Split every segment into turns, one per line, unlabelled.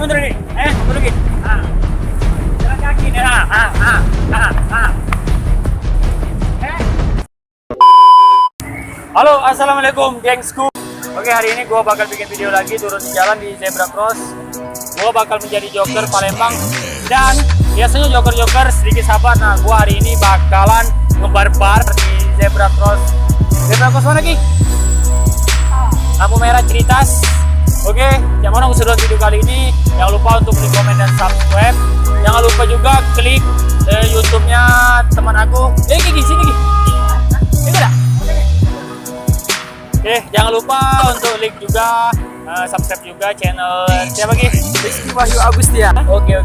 mundur nih. Mundur lagi. Jalan kaki nih. Halo, assalamualaikum gengsku. Oke, hari ini gue bakal bikin video lagi turun di jalan di Zebra Cross. Gue bakal menjadi joker Palembang. Dan biasanya joker-joker sedikit sabar. Nah, gue hari ini bakalan ngebar-bar di Zebra Cross. Zebra Cross mana lagi? Lampu merah Ceritas. Oke, yang mana udah video kali ini, jangan lupa untuk klik komen dan subscribe. Jangan lupa juga klik YouTube-nya teman aku. Gigi sini Gigi. Ini udah. Oke, jangan lupa untuk like juga, subscribe juga channel siapa lagi?
Rizky Wahyu Agustian.
Oke.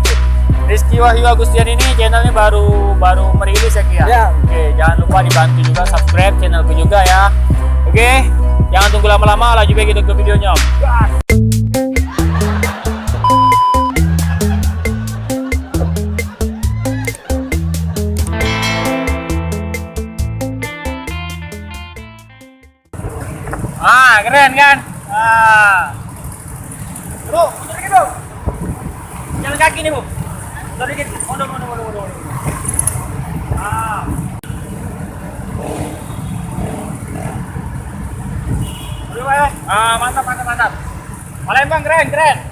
Rizky Wahyu Agustian ini channelnya baru merilis ya Ki ya?
Ya.
Oke, jangan lupa dibantu juga subscribe channelku juga ya. Oke, jangan tunggu lama-lama, laju baik ke videonya. Keren kan? Bu, mundur dikit Bu. Jalan kaki nih Bu. Mundur dikit. Mundur. Mundur Pak ya. Mantap. Palembang keren.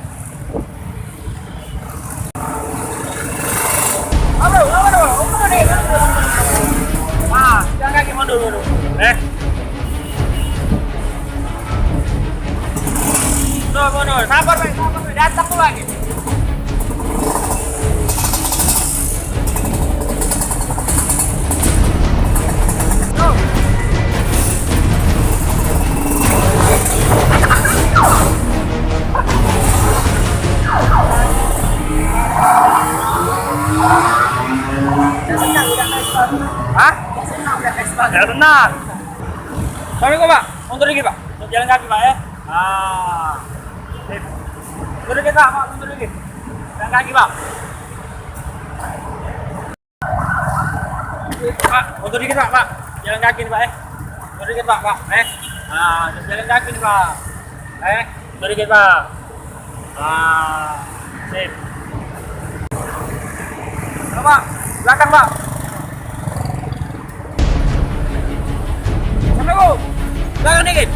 Mundur dikit. Jalan kaki mundur. Mundur. Sabar, datang tuh lagi. Ya tenang. Sorry kok Pak, mundur dikit Pak. Untuk jalan kaki Pak ya. Mundur dikit Pak, mundur dikit. Jalan kaki Pak. Pak, mundur dikit Pak. Jalan kaki nih Pak ya. Mundur dikit Pak. Jalan kaki nih Pak. Mundur dikit Pak. Sip. Pak, belakang Pak. Sampai Bu. Belakang dikit.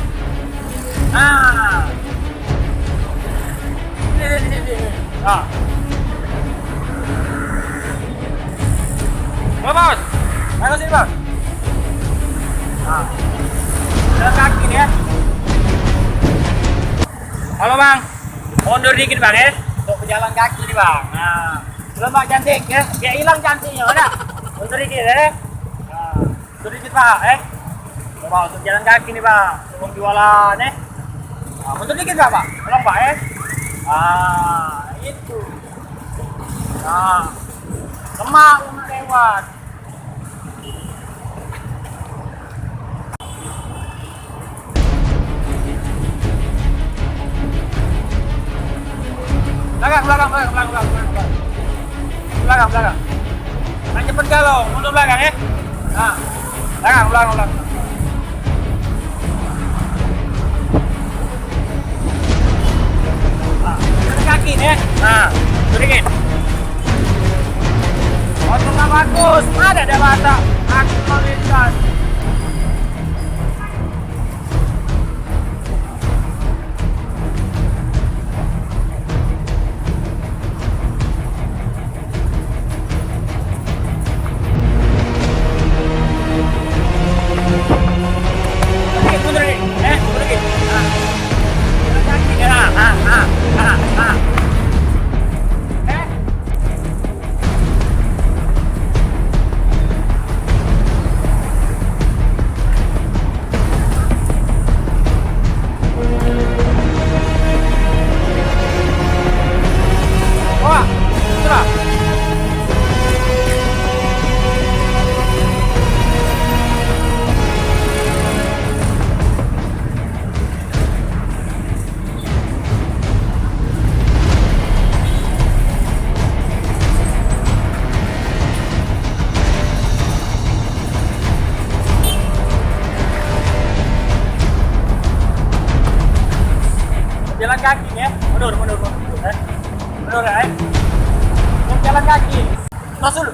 Bos. Ayo sini, Bos. Jalan kaki nih ya. Halo, Bang. Mundur dikit, Bang ya. Untuk pejalan kaki nih, Bang. Belum Pak cantik ya. Biar hilang cantiknya, udah. Mundur dikit ya. Mundur dikit, Pak, Coba untuk jalan kaki nih Pak, sebelum jualan mundur dikit Pak, tolong Pak itu. Lemak rumah lewat. Belakang. Nah, cepet galau, mundur belakang ya. Belakang. Kaki nih turunin. Motornya bagus, ada mata. Aku mau lintas. Mundur lagi. Kaki nih. jalan kaki ya. Mundur. Mundur ya. Yang jalan kaki. Terus dulu.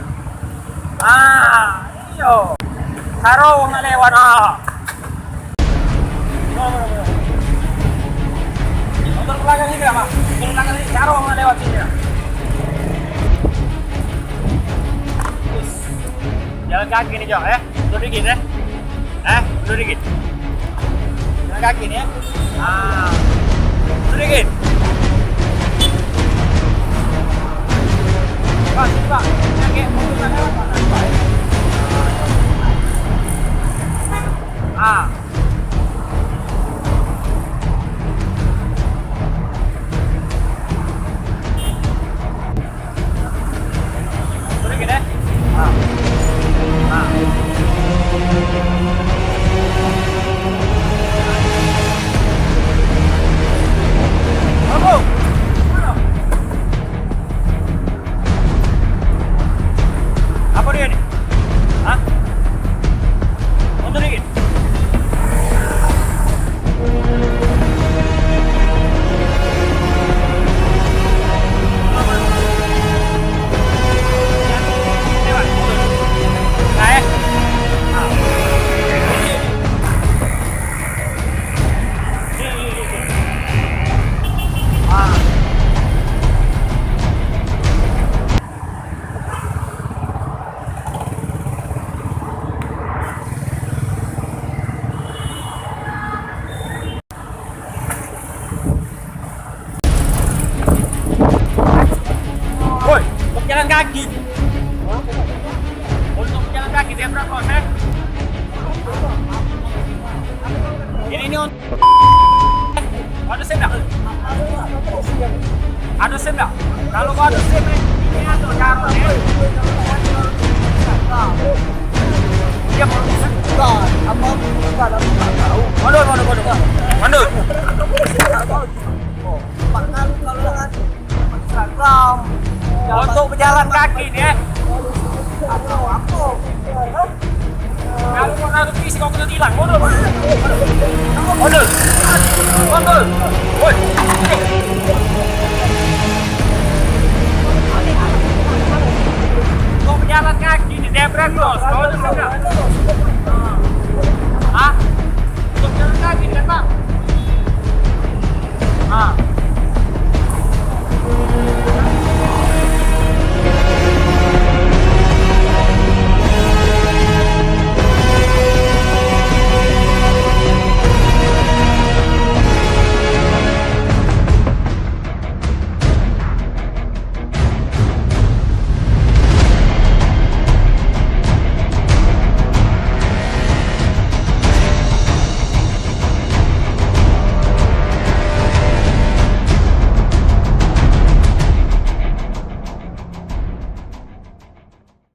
Ah, iyo. Karo wong lewat ah. Motor belakang ini apa? Motor belakang ini karo wong lewat sini ya. Jalan kaki nih, Jok, ya. Mundur dikit ya. Mundur dikit. Jalan kaki nih ya. Ah. Mundur dikit. Pak, sini, Pak. Kaki motor lewat, Pak. Ah. Mundur dikit ya. Ah. Ah. Bravo. Apa dia nih? Hah? Mundur dikit. Lewat, mundur. Nah, ya. Ah. Sini. Ah. Woi, untuk jalan kaki. Untuk jalan kaki zebra cross ya. Ini untuk ada SIM enggak? Ada SIM enggak? Kalau ada SIM ini ada karo ya. Dia mau bisa apa enggak tahu. Mundur. Mundur. Untuk pejalan kaki nih ya. Kalau mau naruh isi kau kena hilang. Mundur. Woi.